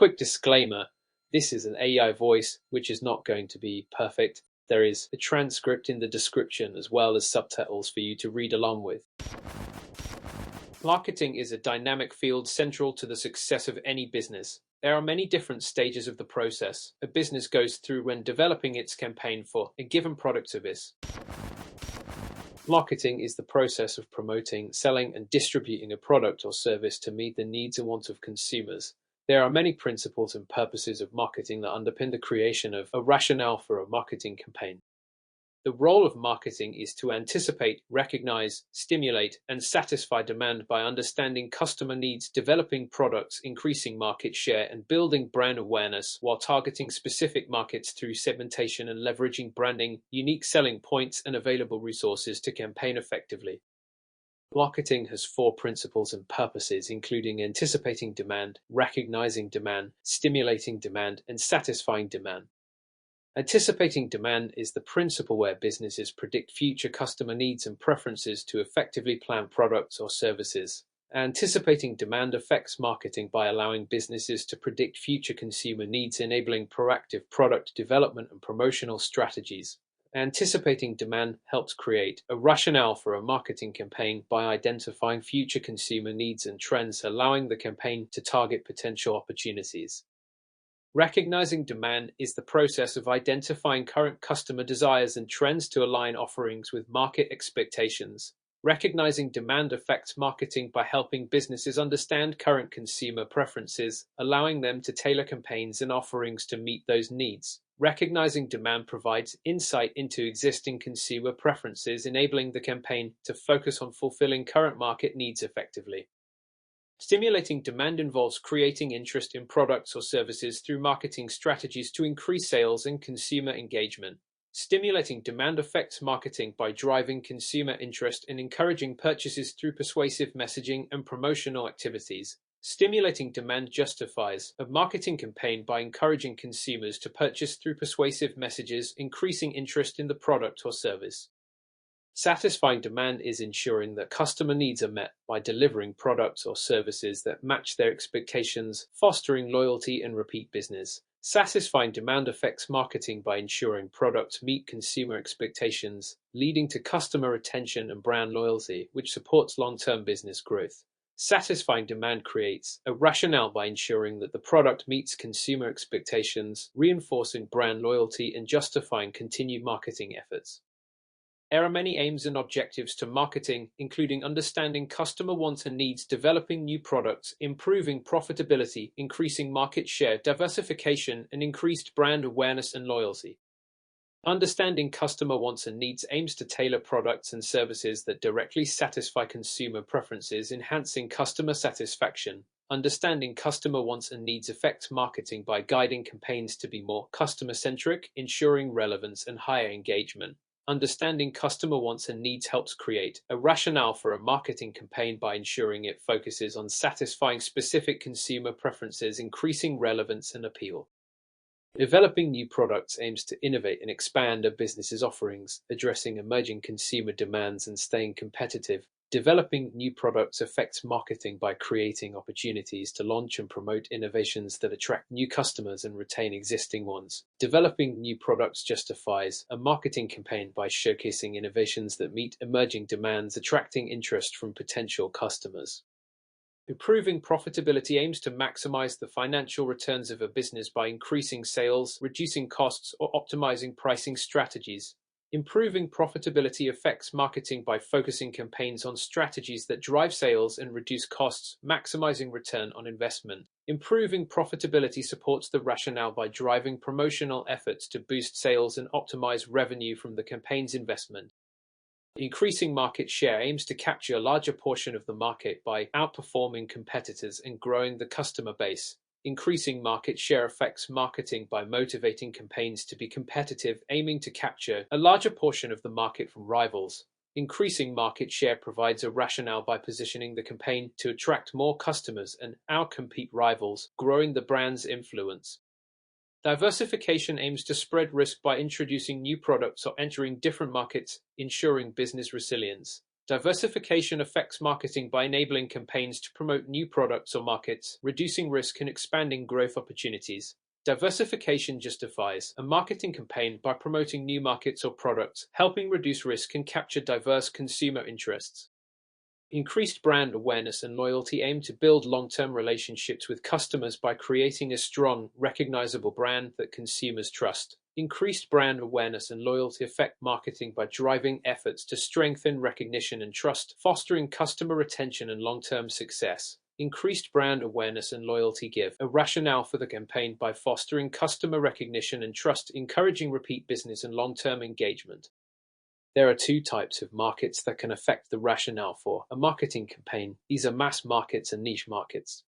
Quick disclaimer, this is an AI voice, which is not going to be perfect. There is a transcript in the description as well as subtitles for you to read along with. Marketing is a dynamic field central to the success of any business. There are many different stages of the process a business goes through when developing its campaign for a given product or service. Marketing is the process of promoting, selling, and distributing a product or service to meet the needs and wants of consumers. There are many principles and purposes of marketing that underpin the creation of a rationale for a marketing campaign. The role of marketing is to anticipate, recognize, stimulate, and satisfy demand by understanding customer needs, developing products, increasing market share, and building brand awareness while targeting specific markets through segmentation and leveraging branding, unique selling points, and available resources to campaign effectively. Marketing has 4 principles and purposes, including anticipating demand, recognizing demand, stimulating demand, and satisfying demand. Anticipating demand is the principle where businesses predict future customer needs and preferences to effectively plan products or services. Anticipating demand affects marketing by allowing businesses to predict future consumer needs, enabling proactive product development and promotional strategies. Anticipating demand helps create a rationale for a marketing campaign by identifying future consumer needs and trends, allowing the campaign to target potential opportunities. Recognizing demand is the process of identifying current customer desires and trends to align offerings with market expectations. Recognizing demand affects marketing by helping businesses understand current consumer preferences, allowing them to tailor campaigns and offerings to meet those needs. Recognizing demand provides insight into existing consumer preferences, enabling the campaign to focus on fulfilling current market needs effectively. Stimulating demand involves creating interest in products or services through marketing strategies to increase sales and consumer engagement. Stimulating demand affects marketing by driving consumer interest and encouraging purchases through persuasive messaging and promotional activities. Stimulating demand justifies a marketing campaign by encouraging consumers to purchase through persuasive messages, increasing interest in the product or service. Satisfying demand is ensuring that customer needs are met by delivering products or services that match their expectations, fostering loyalty and repeat business. Satisfying demand affects marketing by ensuring products meet consumer expectations, leading to customer retention and brand loyalty, which supports long-term business growth. Satisfying demand creates a rationale by ensuring that the product meets consumer expectations, reinforcing brand loyalty and justifying continued marketing efforts. There are many aims and objectives to marketing, including understanding customer wants and needs, developing new products, improving profitability, increasing market share, diversification, and increased brand awareness and loyalty. Understanding customer wants and needs aims to tailor products and services that directly satisfy consumer preferences, enhancing customer satisfaction. Understanding customer wants and needs affects marketing by guiding campaigns to be more customer-centric, ensuring relevance and higher engagement. Understanding customer wants and needs helps create a rationale for a marketing campaign by ensuring it focuses on satisfying specific consumer preferences, increasing relevance and appeal. Developing new products aims to innovate and expand a business's offerings, addressing emerging consumer demands and staying competitive. Developing new products affects marketing by creating opportunities to launch and promote innovations that attract new customers and retain existing ones. Developing new products justifies a marketing campaign by showcasing innovations that meet emerging demands, attracting interest from potential customers. Improving profitability aims to maximize the financial returns of a business by increasing sales, reducing costs, or optimizing pricing strategies. Improving profitability affects marketing by focusing campaigns on strategies that drive sales and reduce costs, maximizing return on investment. Improving profitability supports the rationale by driving promotional efforts to boost sales and optimize revenue from the campaign's investment. Increasing market share aims to capture a larger portion of the market by outperforming competitors and growing the customer base. Increasing market share affects marketing by motivating campaigns to be competitive, aiming to capture a larger portion of the market from rivals. Increasing market share provides a rationale by positioning the campaign to attract more customers and outcompete rivals, growing the brand's influence. Diversification aims to spread risk by introducing new products or entering different markets, ensuring business resilience. Diversification affects marketing by enabling campaigns to promote new products or markets, reducing risk and expanding growth opportunities. Diversification justifies a marketing campaign by promoting new markets or products, helping reduce risk and capture diverse consumer interests. Increased brand awareness and loyalty aim to build long-term relationships with customers by creating a strong, recognizable brand that consumers trust. Increased brand awareness and loyalty affect marketing by driving efforts to strengthen recognition and trust, fostering customer retention and long-term success. Increased brand awareness and loyalty give a rationale for the campaign by fostering customer recognition and trust, encouraging repeat business and long-term engagement. There are two types of markets that can affect the rationale for a marketing campaign. These are mass markets and niche markets.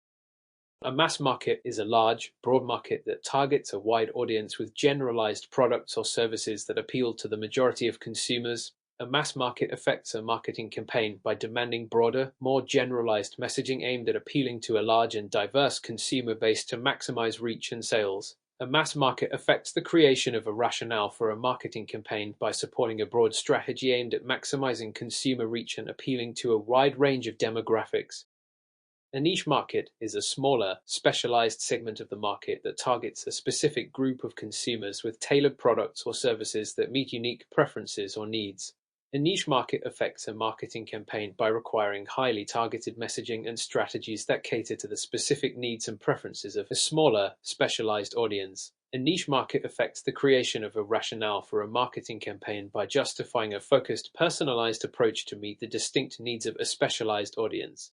A mass market is a large, broad market that targets a wide audience with generalized products or services that appeal to the majority of consumers. A mass market affects a marketing campaign by demanding broader, more generalized messaging aimed at appealing to a large and diverse consumer base to maximize reach and sales. A mass market affects the creation of a rationale for a marketing campaign by supporting a broad strategy aimed at maximizing consumer reach and appealing to a wide range of demographics. A niche market is a smaller, specialized segment of the market that targets a specific group of consumers with tailored products or services that meet unique preferences or needs. A niche market affects a marketing campaign by requiring highly targeted messaging and strategies that cater to the specific needs and preferences of a smaller, specialized audience. A niche market affects the creation of a rationale for a marketing campaign by justifying a focused, personalized approach to meet the distinct needs of a specialized audience.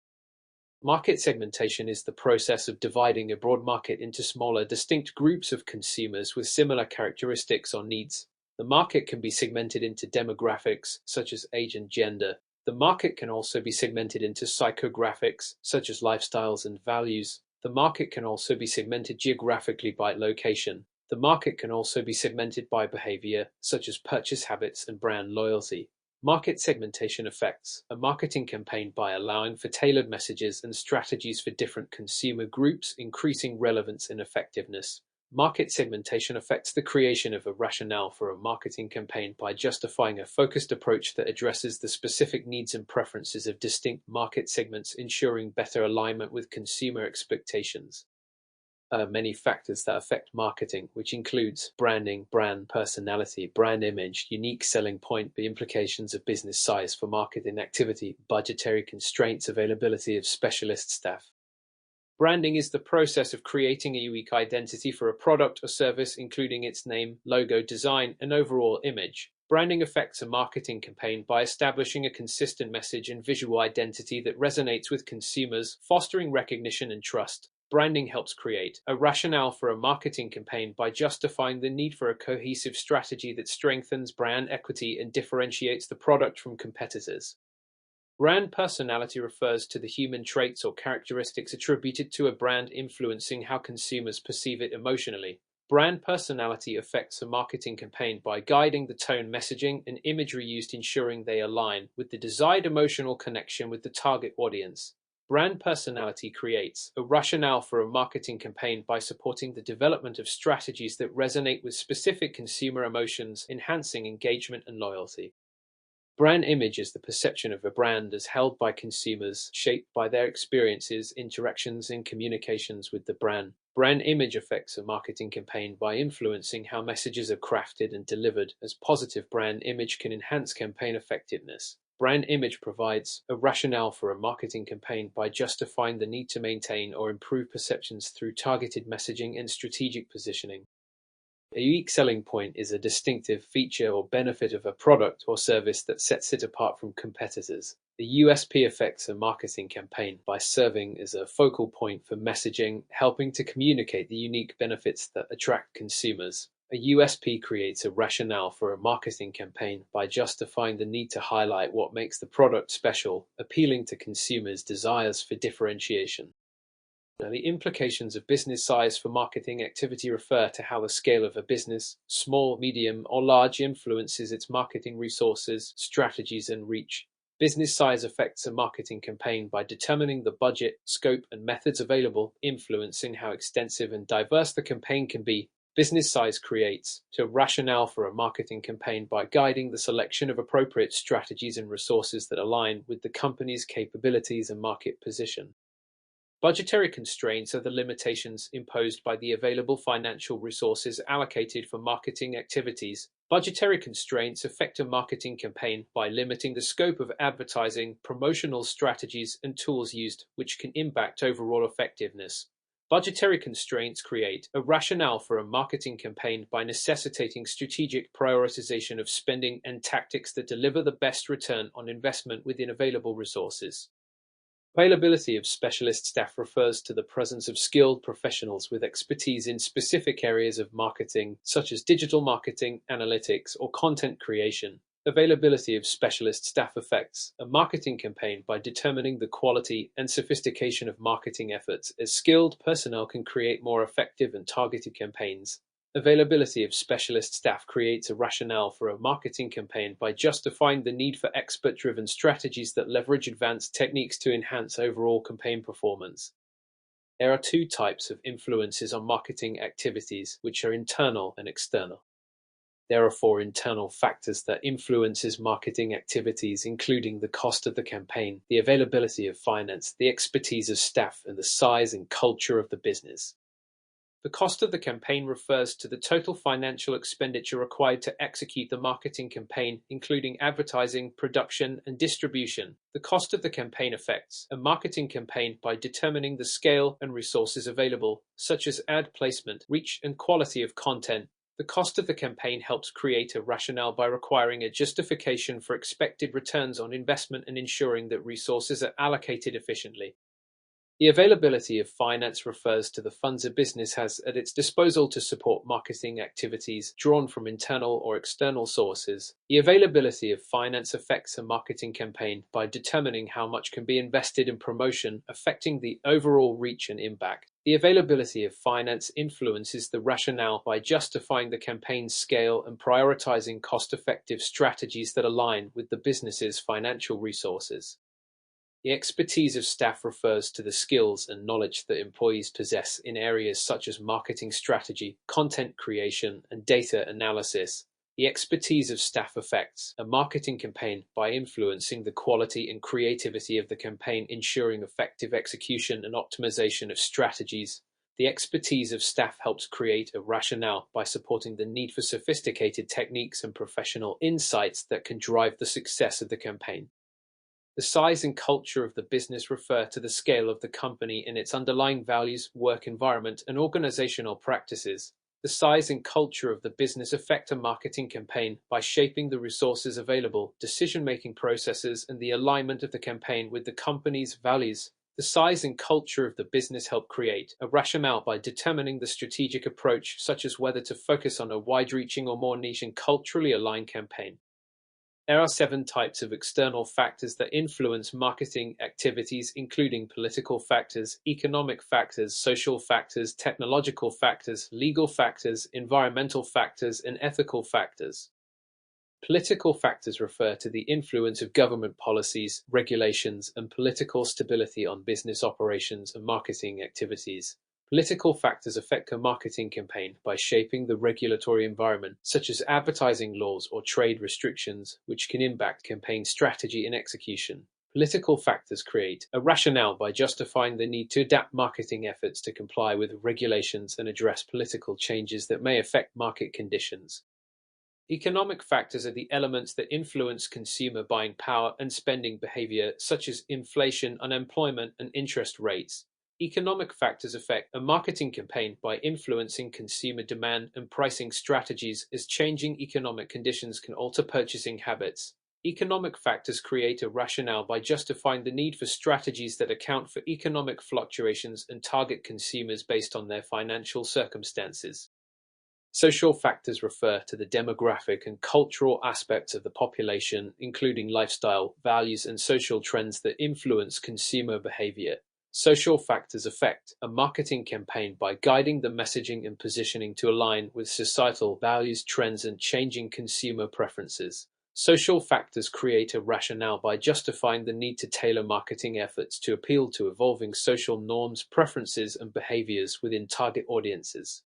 Market segmentation is the process of dividing a broad market into smaller, distinct groups of consumers with similar characteristics or needs. The market can be segmented into demographics, such as age and gender. The market can also be segmented into psychographics, such as lifestyles and values. The market can also be segmented geographically by location. The market can also be segmented by behavior, such as purchase habits and brand loyalty. Market segmentation affects a marketing campaign by allowing for tailored messages and strategies for different consumer groups, increasing relevance and effectiveness. Market segmentation affects the creation of a rationale for a marketing campaign by justifying a focused approach that addresses the specific needs and preferences of distinct market segments, ensuring better alignment with consumer expectations. Many factors that affect marketing, which includes branding, brand personality, brand image, unique selling point, the implications of business size for marketing activity, budgetary constraints, availability of specialist staff. Branding is the process of creating a unique identity for a product or service, including its name, logo, design, and overall image. Branding affects a marketing campaign by establishing a consistent message and visual identity that resonates with consumers, fostering recognition and trust. Branding helps create a rationale for a marketing campaign by justifying the need for a cohesive strategy that strengthens brand equity and differentiates the product from competitors. Brand personality refers to the human traits or characteristics attributed to a brand influencing how consumers perceive it emotionally. Brand personality affects a marketing campaign by guiding the tone, messaging, and imagery used, ensuring they align with the desired emotional connection with the target audience. Brand personality creates a rationale for a marketing campaign by supporting the development of strategies that resonate with specific consumer emotions, enhancing engagement and loyalty. Brand image is the perception of a brand as held by consumers, shaped by their experiences, interactions, and communications with the brand. Brand image affects a marketing campaign by influencing how messages are crafted and delivered, as positive brand image can enhance campaign effectiveness. Brand image provides a rationale for a marketing campaign by justifying the need to maintain or improve perceptions through targeted messaging and strategic positioning. A unique selling point is a distinctive feature or benefit of a product or service that sets it apart from competitors. The USP affects a marketing campaign by serving as a focal point for messaging, helping to communicate the unique benefits that attract consumers. A USP creates a rationale for a marketing campaign by justifying the need to highlight what makes the product special, appealing to consumers' desires for differentiation. Now, the implications of business size for marketing activity refer to how the scale of a business, small, medium, or large, influences its marketing resources, strategies, and reach. Business size affects a marketing campaign by determining the budget, scope, and methods available, influencing how extensive and diverse the campaign can be. Business size creates a rationale for a marketing campaign by guiding the selection of appropriate strategies and resources that align with the company's capabilities and market position. Budgetary constraints are the limitations imposed by the available financial resources allocated for marketing activities. Budgetary constraints affect a marketing campaign by limiting the scope of advertising, promotional strategies, and tools used, which can impact overall effectiveness. Budgetary constraints create a rationale for a marketing campaign by necessitating strategic prioritization of spending and tactics that deliver the best return on investment within available resources. Availability of specialist staff refers to the presence of skilled professionals with expertise in specific areas of marketing, such as digital marketing, analytics, or content creation. Availability of specialist staff affects a marketing campaign by determining the quality and sophistication of marketing efforts, as skilled personnel can create more effective and targeted campaigns. Availability of specialist staff creates a rationale for a marketing campaign by justifying the need for expert-driven strategies that leverage advanced techniques to enhance overall campaign performance. There are two types of influences on marketing activities, which are internal and external. There are four internal factors that influences marketing activities, including the cost of the campaign, the availability of finance, the expertise of staff, and the size and culture of the business. The cost of the campaign refers to the total financial expenditure required to execute the marketing campaign, including advertising, production, and distribution. The cost of the campaign affects a marketing campaign by determining the scale and resources available, such as ad placement, reach, and quality of content. The cost of the campaign helps create a rationale by requiring a justification for expected returns on investment and ensuring that resources are allocated efficiently. The availability of finance refers to the funds a business has at its disposal to support marketing activities, drawn from internal or external sources. The availability of finance affects a marketing campaign by determining how much can be invested in promotion, affecting the overall reach and impact. The availability of finance influences the rationale by justifying the campaign's scale and prioritizing cost-effective strategies that align with the business's financial resources. The expertise of staff refers to the skills and knowledge that employees possess in areas such as marketing strategy, content creation, and data analysis. The expertise of staff affects a marketing campaign by influencing the quality and creativity of the campaign, ensuring effective execution and optimization of strategies. The expertise of staff helps create a rationale by supporting the need for sophisticated techniques and professional insights that can drive the success of the campaign. The size and culture of the business refer to the scale of the company and its underlying values, work environment, and organizational practices. The size and culture of the business affect a marketing campaign by shaping the resources available, decision-making processes, and the alignment of the campaign with the company's values. The size and culture of the business help create a rationale by determining the strategic approach, such as whether to focus on a wide-reaching or more niche and culturally aligned campaign. There are 7 types of external factors that influence marketing activities, including political factors, economic factors, social factors, technological factors, legal factors, environmental factors, and ethical factors. Political factors refer to the influence of government policies, regulations, and political stability on business operations and marketing activities. Political factors affect a marketing campaign by shaping the regulatory environment, such as advertising laws or trade restrictions, which can impact campaign strategy and execution. Political factors create a rationale by justifying the need to adapt marketing efforts to comply with regulations and address political changes that may affect market conditions. Economic factors are the elements that influence consumer buying power and spending behavior, such as inflation, unemployment, and interest rates. Economic factors affect a marketing campaign by influencing consumer demand and pricing strategies, as changing economic conditions can alter purchasing habits. Economic factors create a rationale by justifying the need for strategies that account for economic fluctuations and target consumers based on their financial circumstances. Social factors refer to the demographic and cultural aspects of the population, including lifestyle, values, and social trends that influence consumer behavior. Social factors affect a marketing campaign by guiding the messaging and positioning to align with societal values, trends, and changing consumer preferences. Social factors create a rationale by justifying the need to tailor marketing efforts to appeal to evolving social norms, preferences, and behaviors within target audiences.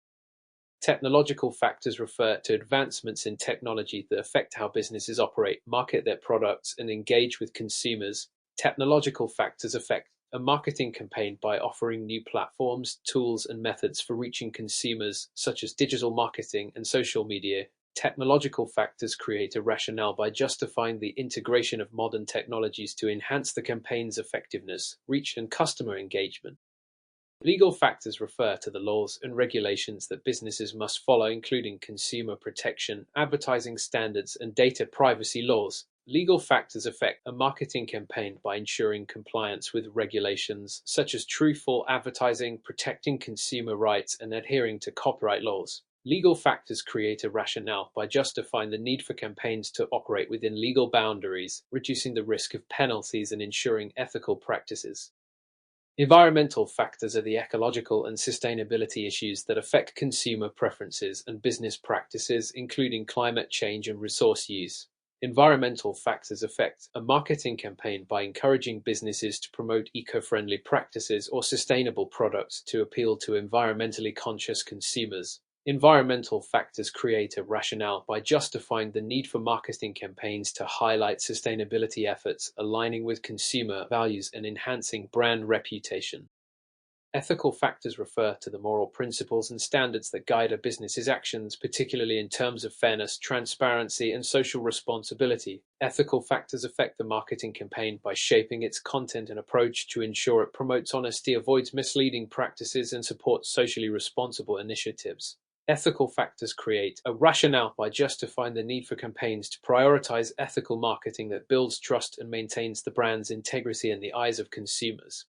Technological factors refer to advancements in technology that affect how businesses operate, market their products, and engage with consumers. Technological factors affect a marketing campaign by offering new platforms, tools, and methods for reaching consumers, such as digital marketing and social media. Technological factors create a rationale by justifying the integration of modern technologies to enhance the campaign's effectiveness, reach, and customer engagement. Legal factors refer to the laws and regulations that businesses must follow, including consumer protection, advertising standards, and data privacy laws. Legal factors affect a marketing campaign by ensuring compliance with regulations such as truthful advertising, protecting consumer rights, and adhering to copyright laws. Legal factors create a rationale by justifying the need for campaigns to operate within legal boundaries, reducing the risk of penalties and ensuring ethical practices. Environmental factors are the ecological and sustainability issues that affect consumer preferences and business practices, including climate change and resource use. Environmental factors affect a marketing campaign by encouraging businesses to promote eco-friendly practices or sustainable products to appeal to environmentally conscious consumers. Environmental factors create a rationale by justifying the need for marketing campaigns to highlight sustainability efforts, aligning with consumer values and enhancing brand reputation. Ethical factors refer to the moral principles and standards that guide a business's actions, particularly in terms of fairness, transparency, and social responsibility. Ethical factors affect the marketing campaign by shaping its content and approach to ensure it promotes honesty, avoids misleading practices, and supports socially responsible initiatives. Ethical factors create a rationale by justifying the need for campaigns to prioritize ethical marketing that builds trust and maintains the brand's integrity in the eyes of consumers.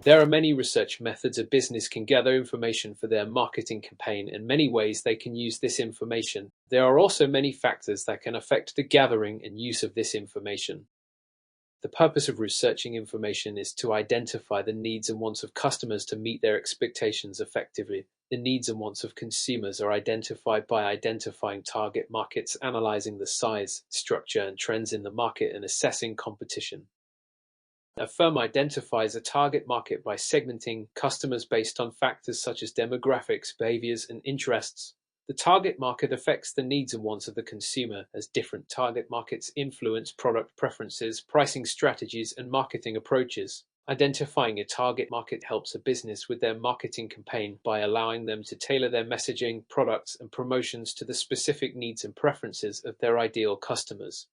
There are many research methods a business can gather information for their marketing campaign, and many ways they can use this information. There are also many factors that can affect the gathering and use of this information. The purpose of researching information is to identify the needs and wants of customers to meet their expectations effectively. The needs and wants of consumers are identified by identifying target markets, analyzing the size, structure, and trends in the market, and assessing competition. A firm identifies a target market by segmenting customers based on factors such as demographics, behaviors, and interests. The target market affects the needs and wants of the consumer, as different target markets influence product preferences, pricing strategies, and marketing approaches. Identifying a target market helps a business with their marketing campaign by allowing them to tailor their messaging, products, and promotions to the specific needs and preferences of their ideal customers.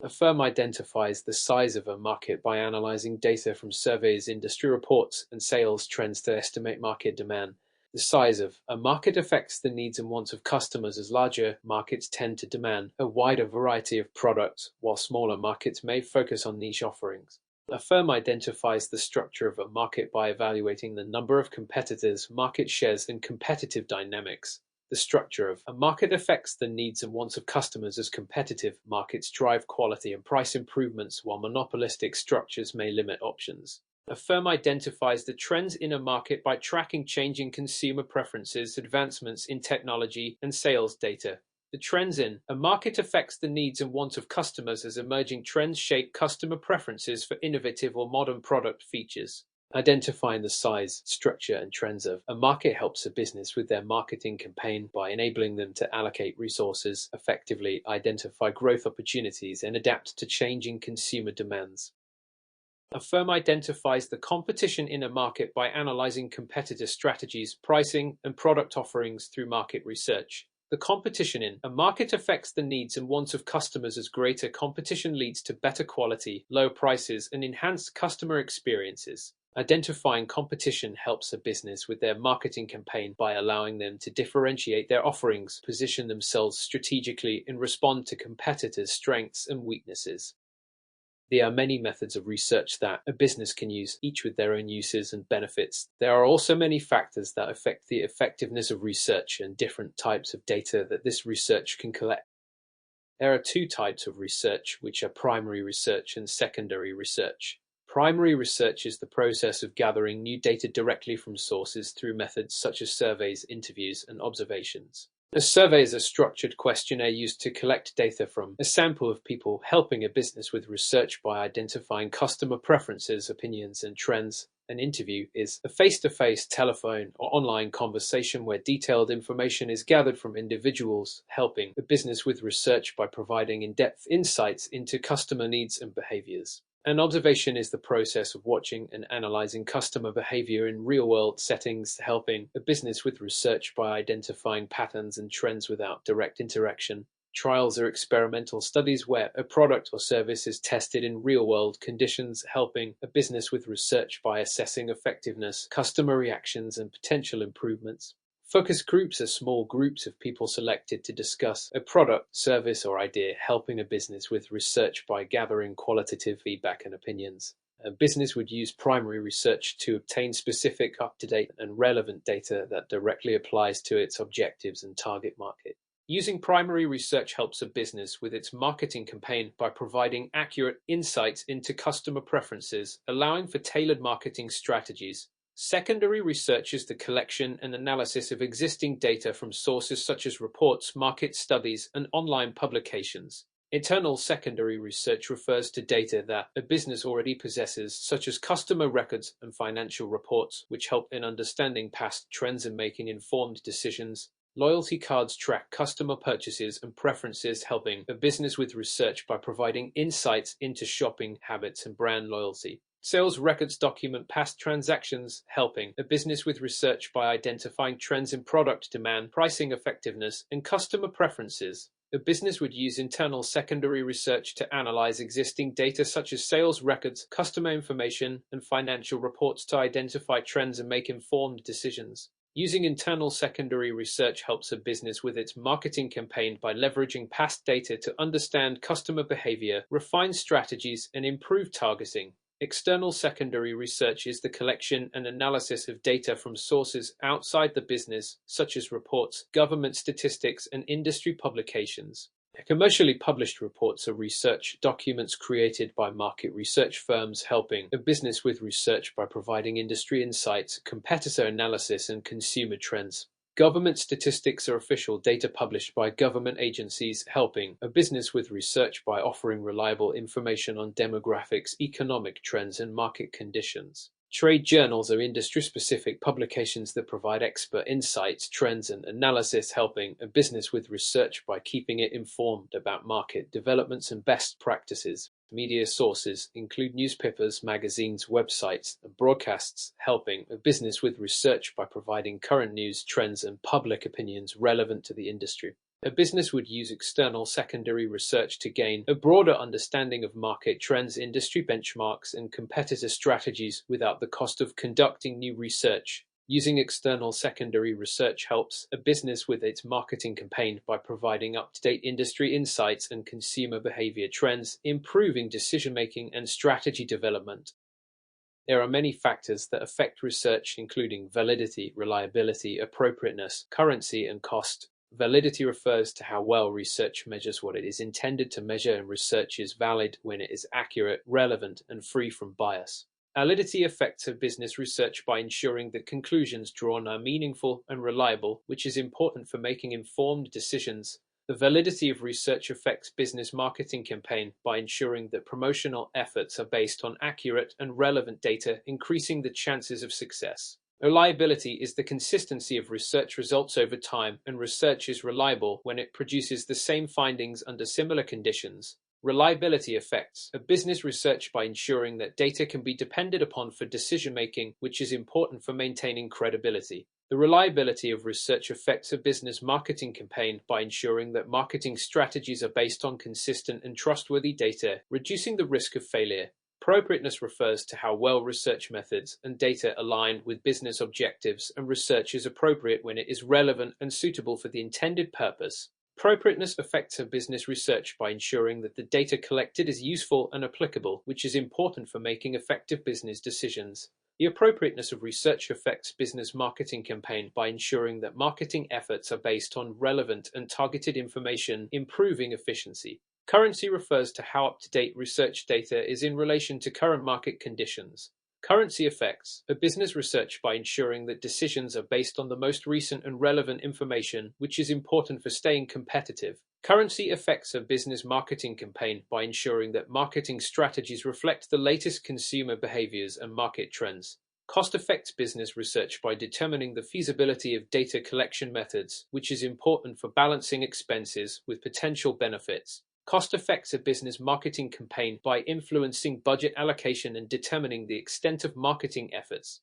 A firm identifies the size of a market by analyzing data from surveys, industry reports, and sales trends to estimate market demand. The size of a market affects the needs and wants of customers, as larger markets tend to demand a wider variety of products, while smaller markets may focus on niche offerings. A firm identifies the structure of a market by evaluating the number of competitors, market shares, and competitive dynamics. The structure of a market affects the needs and wants of customers, as competitive markets drive quality and price improvements, while monopolistic structures may limit options. A firm identifies the trends in a market by tracking changing consumer preferences, advancements in technology, and sales data. The trends in a market affects the needs and wants of customers, as emerging trends shape customer preferences for innovative or modern product features. Identifying the size, structure, and trends of a market helps a business with their marketing campaign by enabling them to allocate resources effectively, identify growth opportunities, and adapt to changing consumer demands. A firm identifies the competition in a market by analyzing competitor strategies, pricing, and product offerings through market research. The competition in a market affects the needs and wants of customers, as greater competition leads to better quality, low prices, and enhanced customer experiences. Identifying competition helps a business with their marketing campaign by allowing them to differentiate their offerings, position themselves strategically, and respond to competitors' strengths and weaknesses. There are many methods of research that a business can use, each with their own uses and benefits. There are also many factors that affect the effectiveness of research and different types of data that this research can collect. There are two types of research, which are primary research and secondary research. Primary research is the process of gathering new data directly from sources through methods such as surveys, interviews, and observations. A survey is a structured questionnaire used to collect data from a sample of people, helping a business with research by identifying customer preferences, opinions, and trends. An interview is a face-to-face telephone or online conversation where detailed information is gathered from individuals, helping a business with research by providing in-depth insights into customer needs and behaviors. An observation is the process of watching and analyzing customer behavior in real-world settings, helping a business with research by identifying patterns and trends without direct interaction. Trials are experimental studies where a product or service is tested in real-world conditions, helping a business with research by assessing effectiveness, customer reactions, and potential improvements. Focus groups are small groups of people selected to discuss a product, service, or idea, helping a business with research by gathering qualitative feedback and opinions. A business would use primary research to obtain specific, up-to-date, and relevant data that directly applies to its objectives and target market. Using primary research helps a business with its marketing campaign by providing accurate insights into customer preferences, allowing for tailored marketing strategies. Secondary research is the collection and analysis of existing data from sources such as reports, market studies, and online publications. Internal secondary research refers to data that a business already possesses, such as customer records and financial reports, which help in understanding past trends and making informed decisions. Loyalty cards track customer purchases and preferences, helping a business with research by providing insights into shopping habits and brand loyalty. Sales records document past transactions, helping a business with research by identifying trends in product demand, pricing effectiveness, and customer preferences. A business would use internal secondary research to analyze existing data such as sales records, customer information, and financial reports to identify trends and make informed decisions. Using internal secondary research helps a business with its marketing campaign by leveraging past data to understand customer behavior, refine strategies, and improve targeting. External secondary research is the collection and analysis of data from sources outside the business, such as reports, government statistics, and industry publications. Commercially published reports are research documents created by market research firms, helping a business with research by providing industry insights, competitor analysis, and consumer trends. Government statistics are official data published by government agencies, helping a business with research by offering reliable information on demographics, economic trends, and market conditions. Trade journals are industry-specific publications that provide expert insights, trends, and analysis, helping a business with research by keeping it informed about market developments and best practices. Media sources include newspapers, magazines, websites, and broadcasts, helping a business with research by providing current news, trends, and public opinions relevant to the industry. A business would use external secondary research to gain a broader understanding of market trends, industry benchmarks, and competitor strategies without the cost of conducting new research. Using external secondary research helps a business with its marketing campaign by providing up-to-date industry insights and consumer behavior trends, improving decision-making and strategy development. There are many factors that affect research, including validity, reliability, appropriateness, currency, and cost. Validity refers to how well research measures what it is intended to measure, and research is valid when it is accurate, relevant, and free from bias. Validity affects a business research by ensuring that conclusions drawn are meaningful and reliable, which is important for making informed decisions. The validity of research affects business marketing campaign by ensuring that promotional efforts are based on accurate and relevant data, increasing the chances of success. Reliability is the consistency of research results over time, and research is reliable when it produces the same findings under similar conditions. Reliability affects a business research by ensuring that data can be depended upon for decision-making, which is important for maintaining credibility. The reliability of research affects a business marketing campaign by ensuring that marketing strategies are based on consistent and trustworthy data, reducing the risk of failure. Appropriateness refers to how well research methods and data align with business objectives, and research is appropriate when it is relevant and suitable for the intended purpose. Appropriateness affects a business research by ensuring that the data collected is useful and applicable, which is important for making effective business decisions. The appropriateness of research affects business marketing campaign by ensuring that marketing efforts are based on relevant and targeted information, improving efficiency. Currency refers to how up-to-date research data is in relation to current market conditions. Currency affects a business research by ensuring that decisions are based on the most recent and relevant information, which is important for staying competitive. Currency affects a business marketing campaign by ensuring that marketing strategies reflect the latest consumer behaviors and market trends. Cost affects business research by determining the feasibility of data collection methods, which is important for balancing expenses with potential benefits. Cost affects a business marketing campaign by influencing budget allocation and determining the extent of marketing efforts.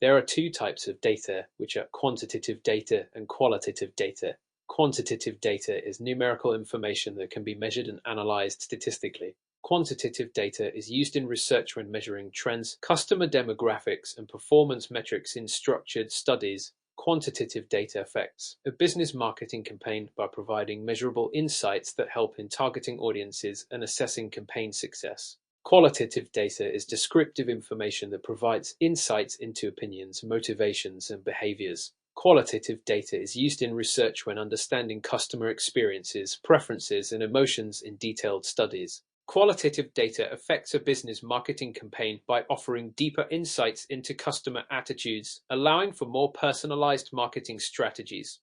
There are two types of data, which are quantitative data and qualitative data. Quantitative data is numerical information that can be measured and analyzed statistically. Quantitative data is used in research when measuring trends, customer demographics, and performance metrics in structured studies. Quantitative data affects a business marketing campaign by providing measurable insights that help in targeting audiences and assessing campaign success. Qualitative data is descriptive information that provides insights into opinions, motivations, and behaviors. Qualitative data is used in research when understanding customer experiences, preferences, and emotions in detailed studies. Qualitative data affects a business marketing campaign by offering deeper insights into customer attitudes, allowing for more personalized marketing strategies.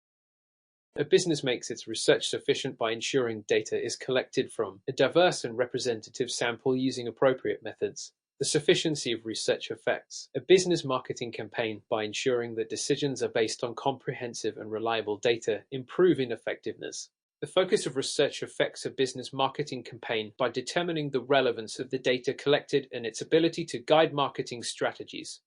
A business makes its research sufficient by ensuring data is collected from a diverse and representative sample using appropriate methods. The sufficiency of research affects a business marketing campaign by ensuring that decisions are based on comprehensive and reliable data, improving effectiveness. The focus of research affects a business marketing campaign by determining the relevance of the data collected and its ability to guide marketing strategies.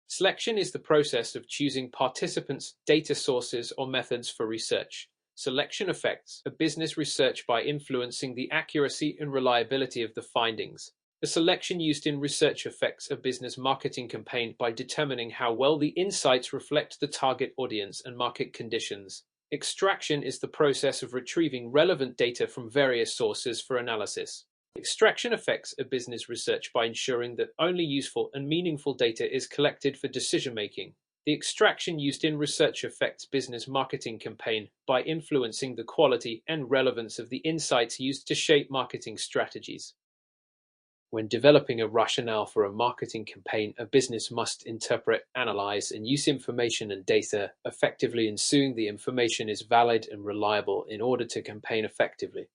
Selection is the process of choosing participants, data sources, or methods for research. Selection affects a business research by influencing the accuracy and reliability of the findings. The selection used in research affects a business marketing campaign by determining how well the insights reflect the target audience and market conditions. Extraction is the process of retrieving relevant data from various sources for analysis. Extraction affects a business research by ensuring that only useful and meaningful data is collected for decision-making. The extraction used in research affects business marketing campaign by influencing the quality and relevance of the insights used to shape marketing strategies. When developing a rationale for a marketing campaign, a business must interpret, analyze, and use information and data effectively, ensuring the information is valid and reliable in order to campaign effectively.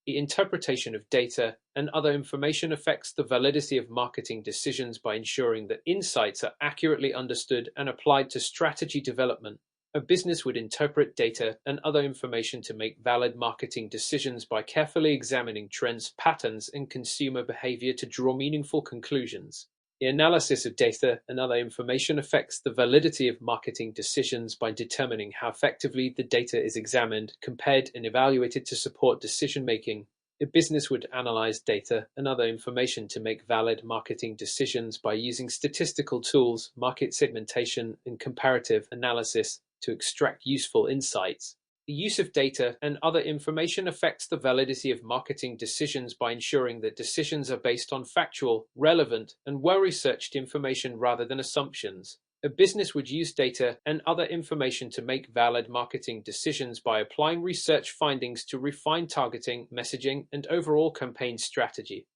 The interpretation of data and other information affects the validity of marketing decisions by ensuring that insights are accurately understood and applied to strategy development. A business would interpret data and other information to make valid marketing decisions by carefully examining trends, patterns, and consumer behavior to draw meaningful conclusions. The analysis of data and other information affects the validity of marketing decisions by determining how effectively the data is examined, compared, and evaluated to support decision-making. A business would analyze data and other information to make valid marketing decisions by using statistical tools, market segmentation, and comparative analysis to extract useful insights. The use of data and other information affects the validity of marketing decisions by ensuring that decisions are based on factual, relevant, and well-researched information rather than assumptions. A business would use data and other information to make valid marketing decisions by applying research findings to refine targeting, messaging, and overall campaign strategy.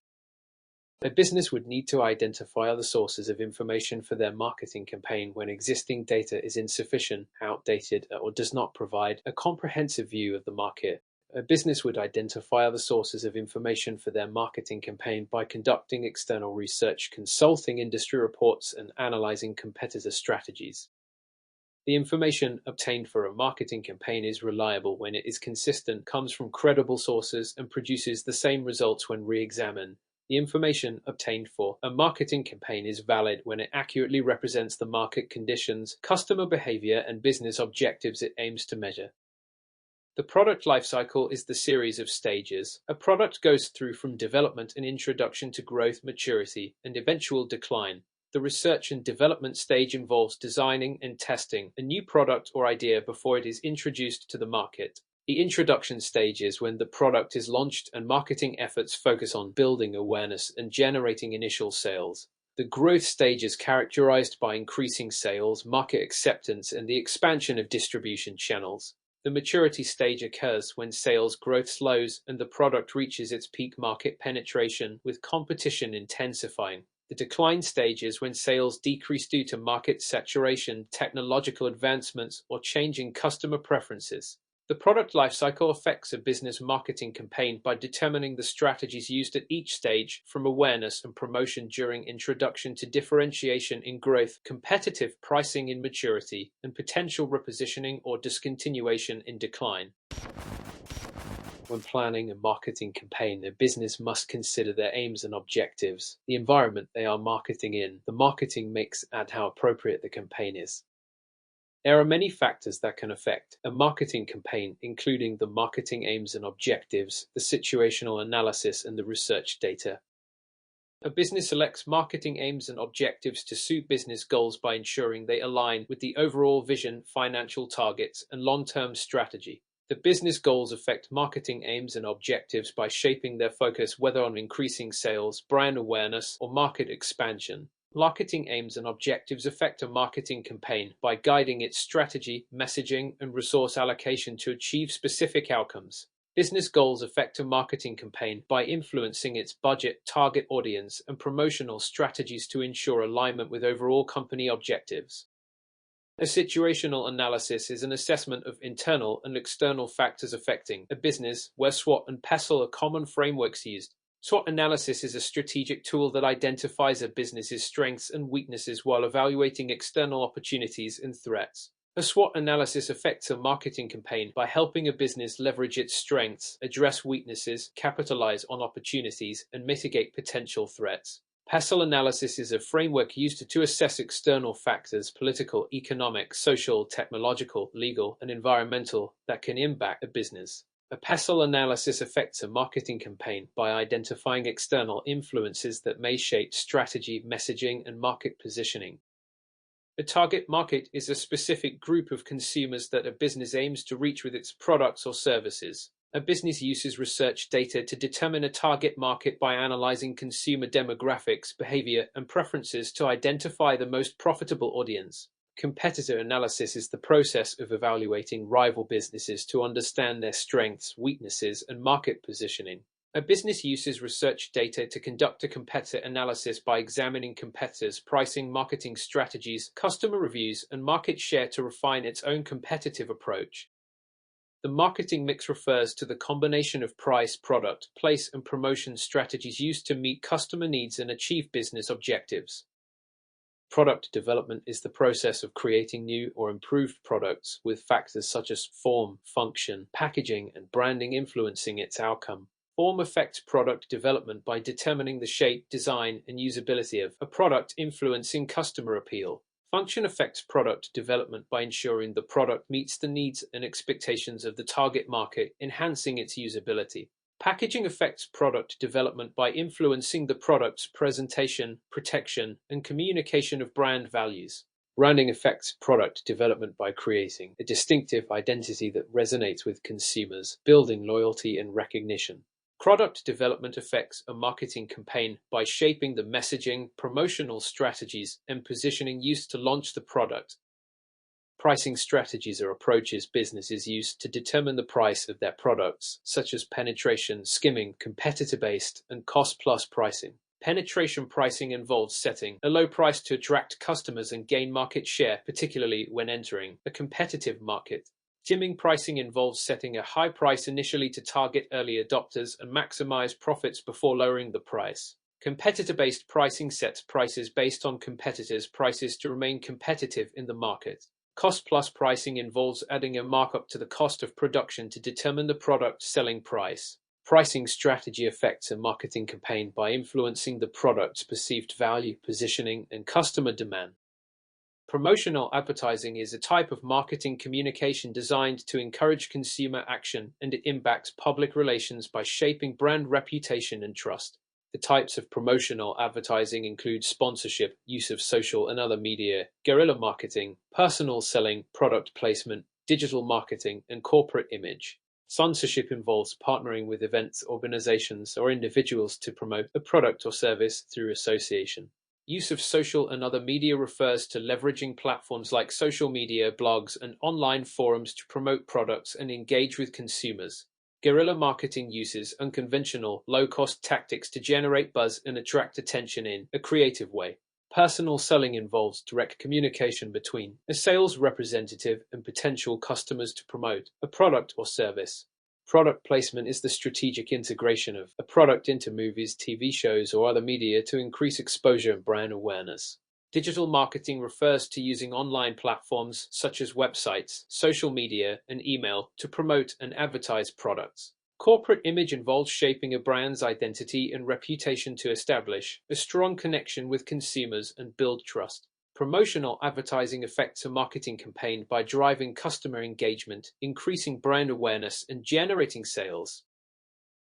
A business would need to identify other sources of information for their marketing campaign when existing data is insufficient, outdated, or does not provide a comprehensive view of the market. A business would identify other sources of information for their marketing campaign by conducting external research, consulting industry reports, and analyzing competitor strategies. The information obtained for a marketing campaign is reliable when it is consistent, comes from credible sources, and produces the same results when re-examined. The information obtained for a marketing campaign is valid when it accurately represents the market conditions, customer behavior, and business objectives it aims to measure. The product lifecycle is the series of stages a product goes through from development and introduction to growth, maturity, and eventual decline. The research and development stage involves designing and testing a new product or idea before it is introduced to the market. The introduction stage is when the product is launched and marketing efforts focus on building awareness and generating initial sales. The growth stage is characterized by increasing sales, market acceptance, and the expansion of distribution channels. The maturity stage occurs when sales growth slows and the product reaches its peak market penetration, with competition intensifying. The decline stage is when sales decrease due to market saturation, technological advancements, or changing customer preferences. The product lifecycle affects a business marketing campaign by determining the strategies used at each stage, from awareness and promotion during introduction to differentiation in growth, competitive pricing in maturity, and potential repositioning or discontinuation in decline. When planning a marketing campaign, a business must consider their aims and objectives, the environment they are marketing in, the marketing mix, and how appropriate the campaign is. There are many factors that can affect a marketing campaign, including the marketing aims and objectives, the situational analysis, and the research data. A business selects marketing aims and objectives to suit business goals by ensuring they align with the overall vision, financial targets, and long-term strategy. The business goals affect marketing aims and objectives by shaping their focus whether on increasing sales, brand awareness, or market expansion. Marketing aims and objectives affect a marketing campaign by guiding its strategy, messaging, and resource allocation to achieve specific outcomes. Business goals affect a marketing campaign by influencing its budget, target audience, and promotional strategies to ensure alignment with overall company objectives. A situational analysis is an assessment of internal and external factors affecting a business, where SWOT and PESTLE are common frameworks used. SWOT analysis is a strategic tool that identifies a business's strengths and weaknesses while evaluating external opportunities and threats. A SWOT analysis affects a marketing campaign by helping a business leverage its strengths, address weaknesses, capitalize on opportunities, and mitigate potential threats. PESTLE analysis is a framework used to assess external factors, political, economic, social, technological, legal, and environmental, that can impact a business. A PESTLE analysis affects a marketing campaign by identifying external influences that may shape strategy, messaging, and market positioning. A target market is a specific group of consumers that a business aims to reach with its products or services. A business uses research data to determine a target market by analyzing consumer demographics, behavior, and preferences to identify the most profitable audience. Competitor analysis is the process of evaluating rival businesses to understand their strengths, weaknesses, and market positioning. A business uses research data to conduct a competitor analysis by examining competitors' pricing, marketing strategies, customer reviews, and market share to refine its own competitive approach. The marketing mix refers to the combination of price, product, place, and promotion strategies used to meet customer needs and achieve business objectives. Product development is the process of creating new or improved products, with factors such as form, function, packaging, and branding influencing its outcome. Form affects product development by determining the shape, design, and usability of a product, influencing customer appeal. Function affects product development by ensuring the product meets the needs and expectations of the target market, enhancing its usability. Packaging affects product development by influencing the product's presentation, protection, and communication of brand values. Branding affects product development by creating a distinctive identity that resonates with consumers, building loyalty and recognition. Product development affects a marketing campaign by shaping the messaging, promotional strategies, and positioning used to launch the product. Pricing strategies are approaches businesses use to determine the price of their products, such as penetration, skimming, competitor-based, and cost-plus pricing. Penetration pricing involves setting a low price to attract customers and gain market share, particularly when entering a competitive market. Skimming pricing involves setting a high price initially to target early adopters and maximize profits before lowering the price. Competitor-based pricing sets prices based on competitors' prices to remain competitive in the market. Cost-plus pricing involves adding a markup to the cost of production to determine the product's selling price. Pricing strategy affects a marketing campaign by influencing the product's perceived value, positioning, and customer demand. Promotional advertising is a type of marketing communication designed to encourage consumer action, and it impacts public relations by shaping brand reputation and trust. The types of promotional advertising include sponsorship, use of social and other media, guerrilla marketing, personal selling, product placement, digital marketing, and corporate image. Sponsorship involves partnering with events, organizations, or individuals to promote a product or service through association. Use of social and other media refers to leveraging platforms like social media, blogs, and online forums to promote products and engage with consumers. Guerrilla marketing uses unconventional, low-cost tactics to generate buzz and attract attention in a creative way. Personal selling involves direct communication between a sales representative and potential customers to promote a product or service. Product placement is the strategic integration of a product into movies, TV shows, or other media to increase exposure and brand awareness. Digital marketing refers to using online platforms such as websites, social media, and email to promote and advertise products. Corporate image involves shaping a brand's identity and reputation to establish a strong connection with consumers and build trust. Promotional advertising affects a marketing campaign by driving customer engagement, increasing brand awareness, and generating sales.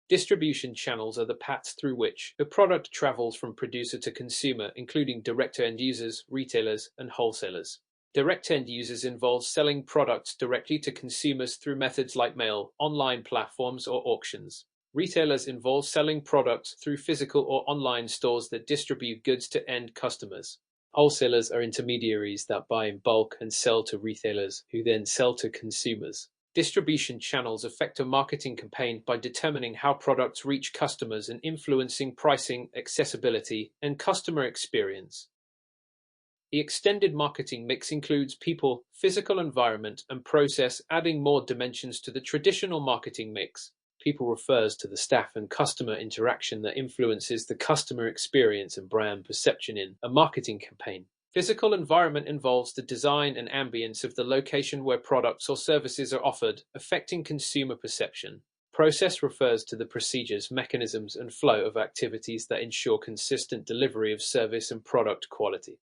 Distribution channels are the paths through which a product travels from producer to consumer, including direct to end users, retailers, and wholesalers. Direct end users involves selling products directly to consumers through methods like mail, online platforms, or auctions. Retailers involve selling products through physical or online stores that distribute goods to end customers. Wholesalers are intermediaries that buy in bulk and sell to retailers, who then sell to consumers. Distribution channels affect a marketing campaign by determining how products reach customers and influencing pricing, accessibility, and customer experience. The extended marketing mix includes people, physical environment, and process, adding more dimensions to the traditional marketing mix. People refers to the staff and customer interaction that influences the customer experience and brand perception in a marketing campaign. Physical environment involves the design and ambience of the location where products or services are offered, affecting consumer perception. Process refers to the procedures, mechanisms, and flow of activities that ensure consistent delivery of service and product quality.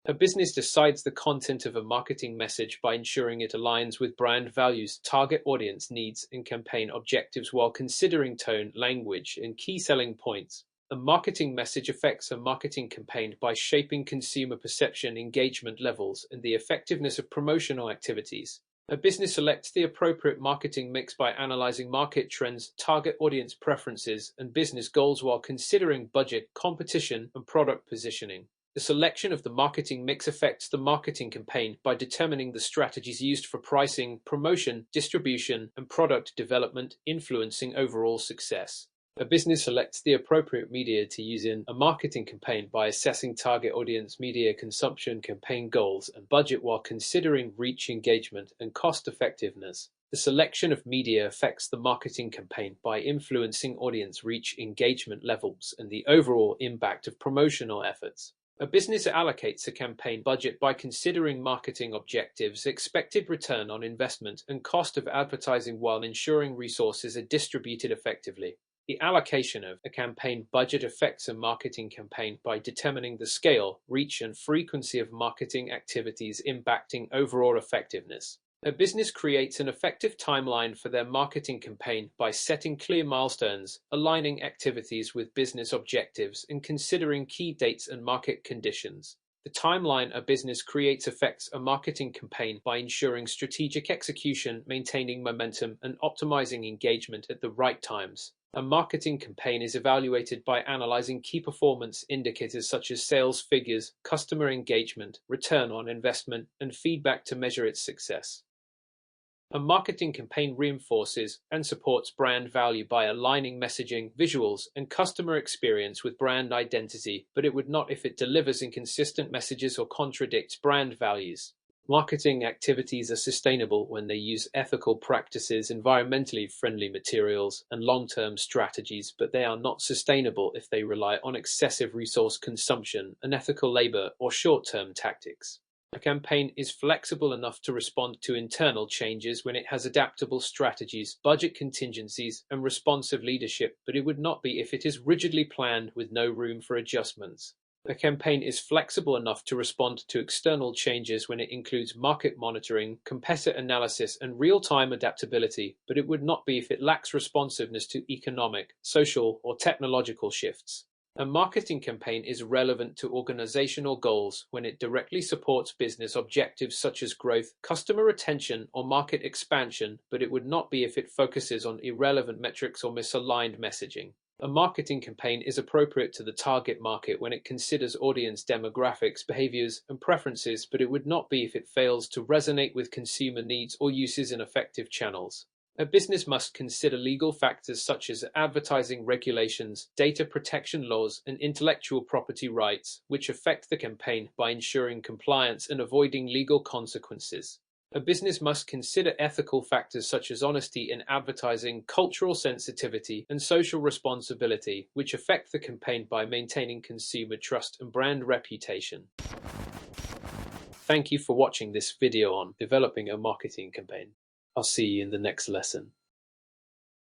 A business decides the content of a marketing message by ensuring it aligns with brand values, target audience needs, and campaign objectives while considering tone, language, and key selling points. A marketing message affects a marketing campaign by shaping consumer perception, engagement levels, and the effectiveness of promotional activities. A business selects the appropriate marketing mix by analyzing market trends, target audience preferences, and business goals while considering budget, competition, and product positioning. The selection of the marketing mix affects the marketing campaign by determining the strategies used for pricing, promotion, distribution, and product development, influencing overall success. A business selects the appropriate media to use in a marketing campaign by assessing target audience, media consumption, campaign goals, and budget while considering reach, engagement, and cost effectiveness. The selection of media affects the marketing campaign by influencing audience reach, engagement levels, and the overall impact of promotional efforts. A business allocates a campaign budget by considering marketing objectives, expected return on investment, and cost of advertising while ensuring resources are distributed effectively. The allocation of a campaign budget affects a marketing campaign by determining the scale, reach, and frequency of marketing activities impacting overall effectiveness. A business creates an effective timeline for their marketing campaign by setting clear milestones, aligning activities with business objectives, and considering key dates and market conditions. The timeline a business creates affects a marketing campaign by ensuring strategic execution, maintaining momentum, and optimizing engagement at the right times. A marketing campaign is evaluated by analyzing key performance indicators such as sales figures, customer engagement, return on investment, and feedback to measure its success. A marketing campaign reinforces and supports brand value by aligning messaging, visuals, and customer experience with brand identity, but it would not if it delivers inconsistent messages or contradicts brand values. Marketing activities are sustainable when they use ethical practices, environmentally friendly materials, and long-term strategies, but they are not sustainable if they rely on excessive resource consumption, unethical labor, or short-term tactics. A campaign is flexible enough to respond to internal changes when it has adaptable strategies, budget contingencies, and responsive leadership, but it would not be if it is rigidly planned with no room for adjustments. A campaign is flexible enough to respond to external changes when it includes market monitoring, competitor analysis, and real-time adaptability, but it would not be if it lacks responsiveness to economic, social, or technological shifts. A marketing campaign is relevant to organizational goals when it directly supports business objectives such as growth, customer retention, or market expansion, but it would not be if it focuses on irrelevant metrics or misaligned messaging. A marketing campaign is appropriate to the target market when it considers audience demographics, behaviors, and preferences, but it would not be if it fails to resonate with consumer needs or uses in effective channels. A business must consider legal factors such as advertising regulations, data protection laws, and intellectual property rights, which affect the campaign by ensuring compliance and avoiding legal consequences. A business must consider ethical factors such as honesty in advertising, cultural sensitivity, and social responsibility, which affect the campaign by maintaining consumer trust and brand reputation. Thank you for watching this video on developing a marketing campaign. I'll see you in the next lesson.